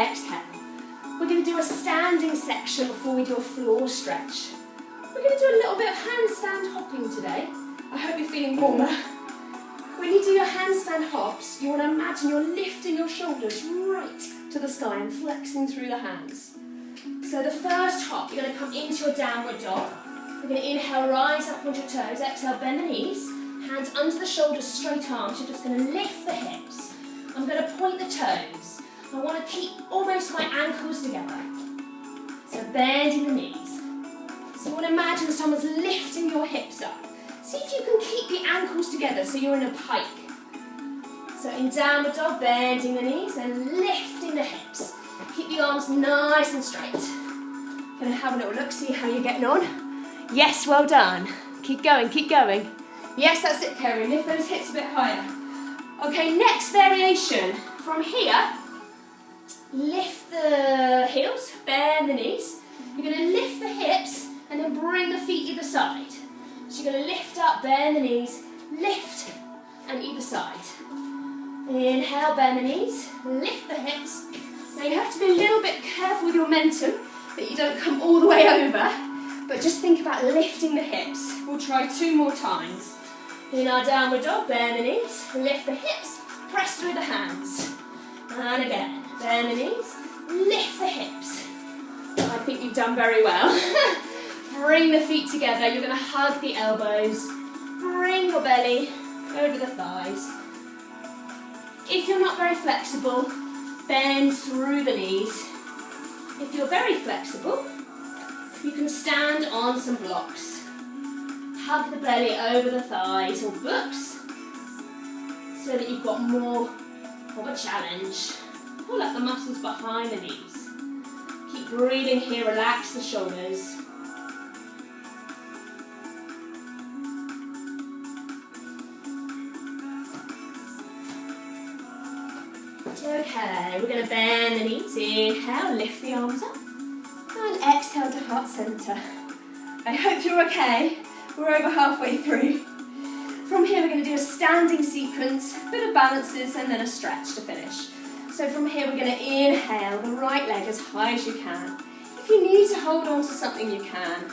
exhale. We're going to do a standing section before we do a floor stretch. We're going to do a little bit of handstand hopping today. I hope you're feeling warmer. When you do your handstand hops, you want to imagine you're lifting your shoulders right to the sky and flexing through the hands. So the first hop, you're going to come into your downward dog. We're going to inhale, rise up onto your toes. Exhale, bend the knees. Hands under the shoulders, straight arms. You're just going to lift the hips. I'm going to point the toes. I want to keep almost my ankles together. So bending the knees. So you want to imagine someone's lifting your hips up. See if you can keep the ankles together so you're in a pike. So in downward dog, bending the knees and lifting the hips. Keep the arms nice and straight. Going to have a little look, see how you're getting on. Yes, well done. Keep going, keep going. Yes, that's it, Kerry. Lift those hips a bit higher. Okay, next variation. From here, lift the heels, bend the knees. You're going to lift the hips and then bring the feet either side. So you're going to lift up, bend the knees, lift, and either side. Inhale, bend the knees, lift the hips. Now you have to be a little bit careful with your momentum that you don't come all the way over, but just think about lifting the hips. We'll try 2 more times. In our downward dog, bend the knees, lift the hips, press through the hands. And again, bend the knees, lift the hips. I think you've done very well. Bring the feet together, you're going to hug the elbows. Bring your belly over the thighs. If you're not very flexible, bend through the knees. If you're very flexible, you can stand on some blocks. Hug the belly over the thighs or books so that you've got more of a challenge. Pull up the muscles behind the knees. Keep breathing here, relax the shoulders. Okay, we're going to bend the knees. Inhale, lift the arms up. And exhale to heart centre. I hope you're okay. We're over halfway through. From here, we're going to do a standing sequence, a bit of balances, and then a stretch to finish. So from here, we're going to inhale the right leg as high as you can. If you need to hold on to something, you can.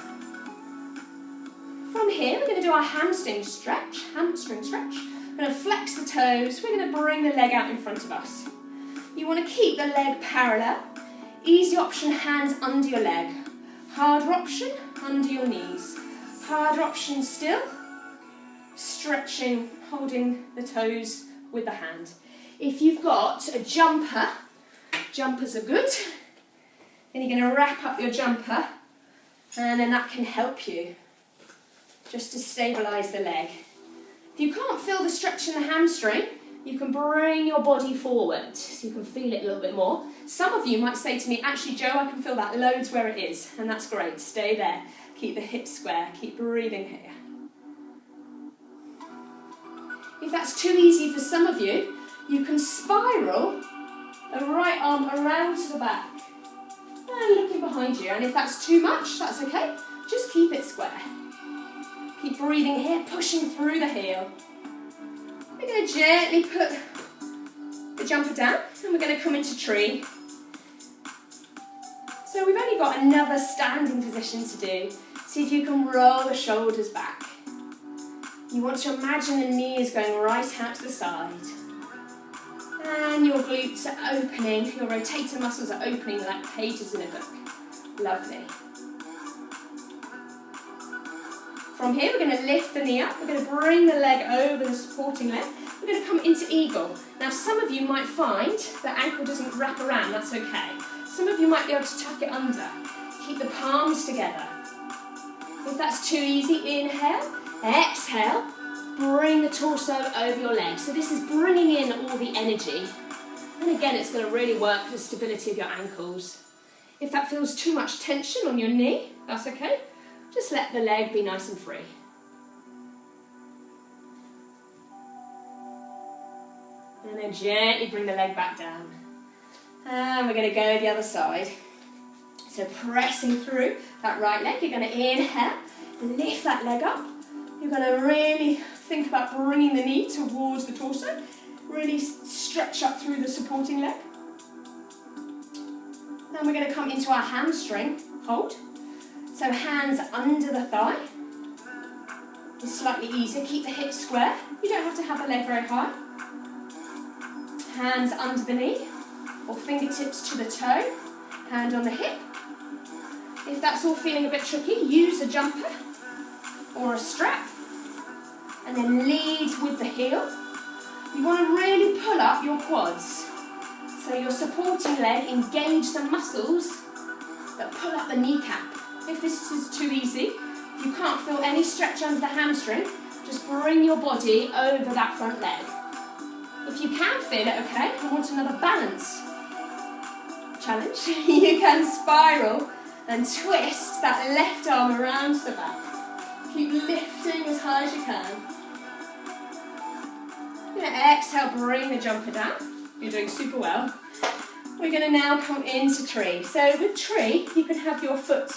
From here, we're going to do our hamstring stretch. We're going to flex the toes. We're going to bring the leg out in front of us. You want to keep the leg parallel. Easy option, hands under your leg. Harder option, under your knees. Harder option still, stretching, holding the toes with the hand. If you've got a jumper, jumpers are good. Then you're going to wrap up your jumper, and then that can help you just to stabilise the leg. If you can't feel the stretch in the hamstring, you can bring your body forward so you can feel it a little bit more. Some of you might say to me, actually, Joe, I can feel that loads where it is, and that's great. Stay there. Keep the hips square. Keep breathing here. If that's too easy for some of you, you can spiral the right arm around to the back and looking behind you. And if that's too much, that's okay. Just keep it square. Keep breathing here, pushing through the heel. We're going to gently put the jumper down and we're going to come into tree. So we've only got another standing position to do. See if you can roll the shoulders back. You want to imagine the knees going right out to the side. And your glutes are opening, your rotator muscles are opening like pages in a book. Lovely. From here, we're going to lift the knee up. We're going to bring the leg over the supporting leg. We're going to come into eagle. Now, some of you might find that ankle doesn't wrap around. That's okay. Some of you might be able to tuck it under. Keep the palms together. If that's too easy, inhale, exhale, bring the torso over your legs. So this is bringing in all the energy. And again, it's going to really work the stability of your ankles. If that feels too much tension on your knee, that's okay. Just let the leg be nice and free. And then gently bring the leg back down. And we're going to go the other side. So pressing through that right leg, you're going to inhale, lift that leg up. You're going to really think about bringing the knee towards the torso. Really stretch up through the supporting leg. Then we're going to come into our hamstring hold. So hands under the thigh. It's slightly easier. Keep the hips square. You don't have to have the leg very high. Hands under the knee or fingertips to the toe. Hand on the hip. If that's all feeling a bit tricky, use a jumper or a strap. And then lead with the heel. You want to really pull up your quads. So your supporting leg, engage the muscles that pull up the kneecap. If this is too easy, if you can't feel any stretch under the hamstring, just bring your body over that front leg. If you can feel it, okay, you want another balance challenge, you can spiral and twist that left arm around the back. Keep lifting as high as you can. You're going to exhale, bring the jumper down. You're doing super well. We're going to now come into tree. So with tree, you can have your foot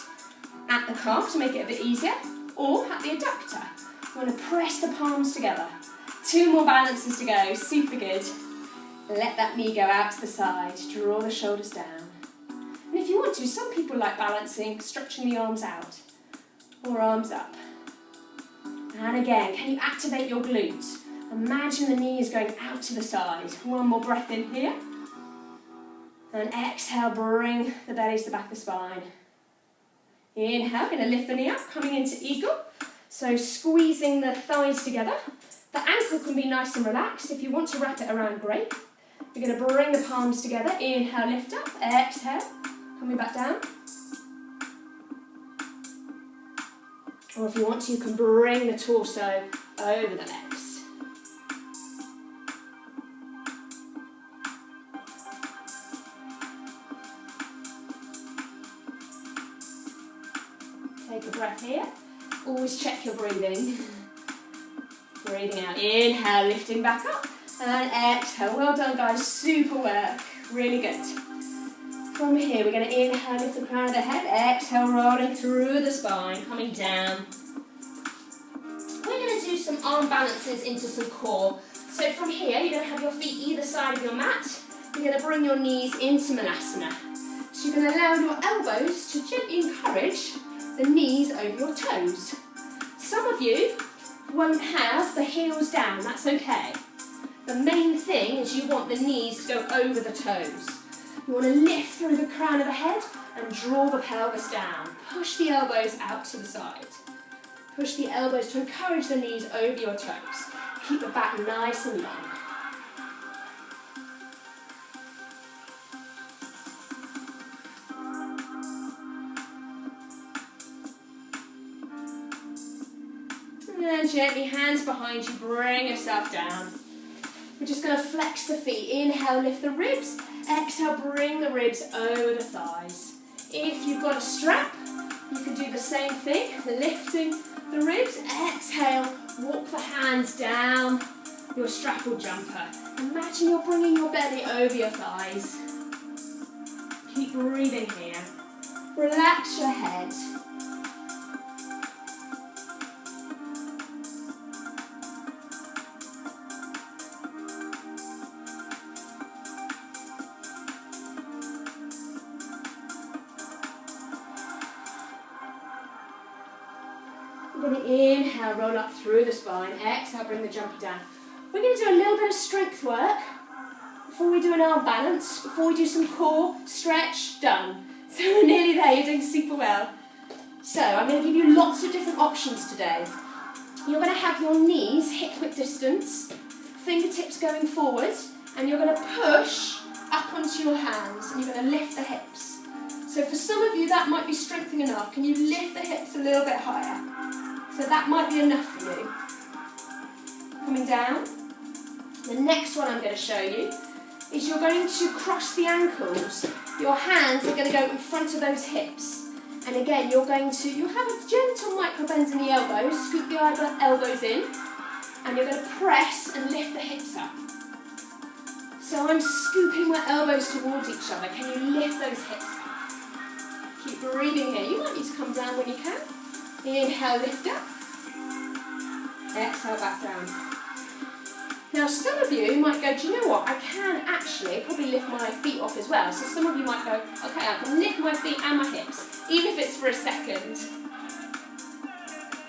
at the calf to make it a bit easier, or at the adductor. You want to press the palms together. 2 more balances to go, super good. Let that knee go out to the side, draw the shoulders down. And if you want to, some people like balancing, stretching the arms out, or arms up. And again, can you activate your glutes? Imagine the knees going out to the side. 1 more breath in here. And exhale, bring the belly to the back of the spine. Inhale, going to lift the knee up, coming into eagle. So squeezing the thighs together. The ankle can be nice and relaxed. If you want to wrap it around, great. You're going to bring the palms together. Inhale, lift up. Exhale, coming back down. Or if you want to, you can bring the torso over the legs. Take a breath here. Always check your breathing. Breathing out. Inhale, lifting back up. And exhale. Well done, guys. Super work. Really good. From here, we're going to inhale, lift the crown of the head. Exhale, rolling through the spine, coming down. We're going to do some arm balances into some core. So from here, you're going to have your feet either side of your mat. You're going to bring your knees into Manasana. So you're going to allow your elbows to gently encourage the knees over your toes. Some of you won't have the heels down, that's okay. The main thing is you want the knees to go over the toes. You want to lift through the crown of the head and draw the pelvis down. Push the elbows out to the side. Push the elbows to encourage the knees over your toes. Keep the back nice and long. And gently, hands behind you, bring yourself down. We're just going to flex the feet. Inhale, lift the ribs. Exhale, bring the ribs over the thighs. If you've got a strap, you can do the same thing, lifting the ribs. Exhale, walk the hands down your strap or jumper. Imagine you're bringing your belly over your thighs. Keep breathing here. Relax your head. We're going to inhale, roll up through the spine. Exhale, bring the jumper down. We're going to do a little bit of strength work before we do an arm balance, before we do some core stretch. Done. So we're nearly there. You're doing super well. So I'm going to give you lots of different options today. You're going to have your knees hip-width distance, fingertips going forward, and you're going to push up onto your hands, and you're going to lift the hips. So for some of you, that might be strengthening enough. Can you lift the hips a little bit higher? So that might be enough for you. Coming down. The next one I'm going to show you is you're going to cross the ankles. Your hands are going to go in front of those hips. And again, you'll have a gentle micro bend in the elbows, scoop the elbows in, and you're going to press and lift the hips up. So I'm scooping my elbows towards each other. Can you lift those hips up? Keep breathing here. You might need to come down when you can. Inhale, lift up. Exhale, back down. Now some of you might go, do you know what, I can actually probably lift my feet off as well. So some of you might go, okay, I can lift my feet and my hips, even if it's for a second.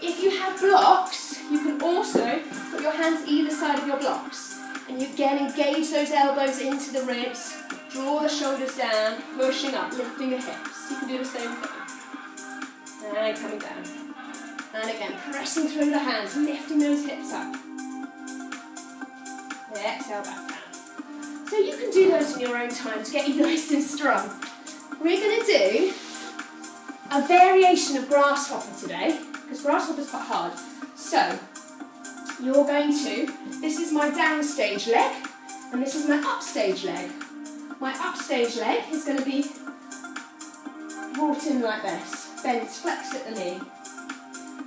If you have blocks, you can also put your hands either side of your blocks. And you again engage those elbows into the ribs, draw the shoulders down, pushing up, lifting the hips. You can do the same thing. And coming down. And again, pressing through the hands, lifting those hips up. Exhale back down. So you can do those in your own time to get you nice and strong. We're going to do a variation of grasshopper today, because grasshopper is quite hard. So you're going to, this is my downstage leg, and this is my upstage leg. My upstage leg is going to be brought in like this, bent, flex at the knee.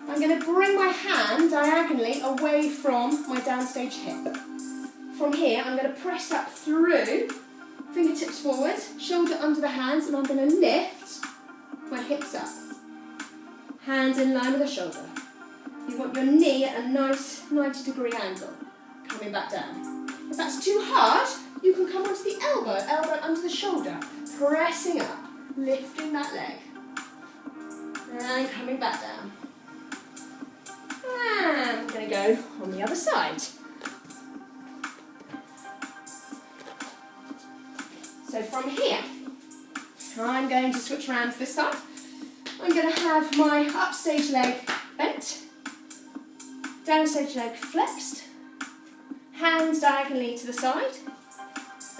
I'm going to bring my hand diagonally away from my downstage hip. From here, I'm going to press up through, fingertips forward, shoulder under the hands, and I'm going to lift my hips up. Hands in line with the shoulder. You want your knee at a nice 90-degree angle, coming back down. If that's too hard, you can come onto the elbow, elbow under the shoulder, pressing up, lifting that leg, and coming back down. And I'm going to go on the other side. So from here, I'm going to switch around to this side. I'm going to have my upstage leg bent, downstage leg flexed, hands diagonally to the side,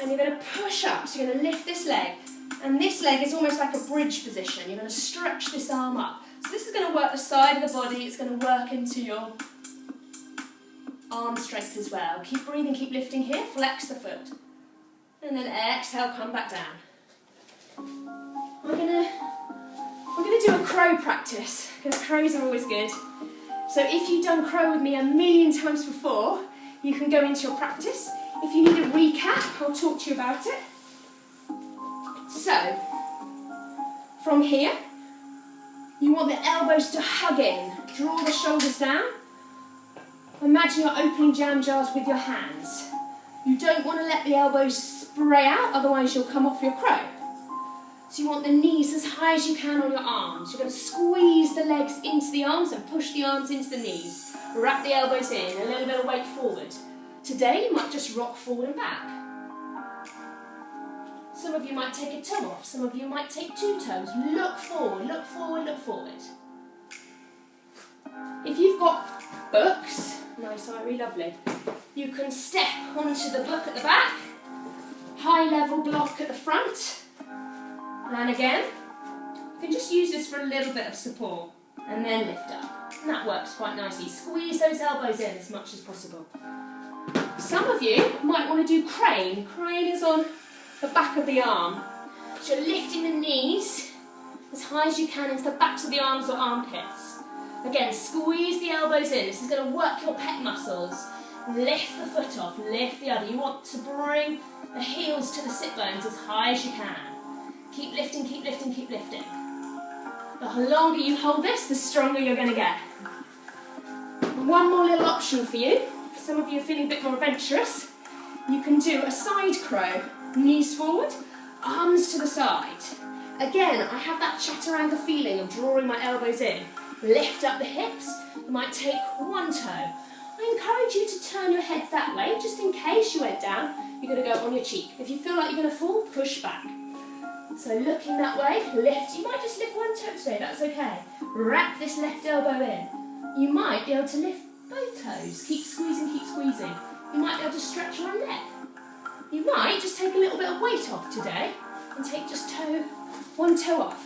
and you're going to push up. So you're going to lift this leg, and this leg is almost like a bridge position. You're going to stretch this arm up. So this is going to work the side of the body. It's going to work into your arm strength as well. Keep breathing, keep lifting here. Flex the foot. And then exhale, come back down. We're gonna do a crow practice, because crows are always good. So if you've done crow with me a million times before, you can go into your practice. If you need a recap, I'll talk to you about it. So, from here, you want the elbows to hug in. Draw the shoulders down. Imagine you're opening jam jars with your hands. You don't want to let the elbows spray out, otherwise you'll come off your crow. So you want the knees as high as you can on your arms. You're going to squeeze the legs into the arms and push the arms into the knees. Wrap the elbows in, a little bit of weight forward. Today you might just rock forward and back. Some of you might take a toe off, some of you might take two toes. Look forward, look forward, look forward. If you've got books, nice, Irie, lovely. You can step onto the book at the back, high level block at the front, and again, you can just use this for a little bit of support, and then lift up. And that works quite nicely. Squeeze those elbows in as much as possible. Some of you might want to do crane. Crane is on the back of the arm. So you're lifting the knees as high as you can into the backs of the arms or armpits. Again, squeeze the elbows in. This is going to work your pec muscles. Lift the foot off, lift the other. You want to bring the heels to the sit bones as high as you can. Keep lifting, keep lifting, keep lifting. The longer you hold this, the stronger you're going to get. One more little option for you. For some of you are feeling a bit more adventurous, you can do a side crow. Knees forward, arms to the side. Again, I have that chaturanga feeling of drawing my elbows in. Lift up the hips. You might take one toe. I encourage you to turn your head that way, just in case you went down, you're going to go on your cheek. If you feel like you're going to fall, push back. So looking that way, lift. You might just lift one toe today, that's okay. Wrap this left elbow in. You might be able to lift both toes. Keep squeezing, keep squeezing. You might be able to stretch one leg. You might just take a little bit of weight off today and take just one toe off.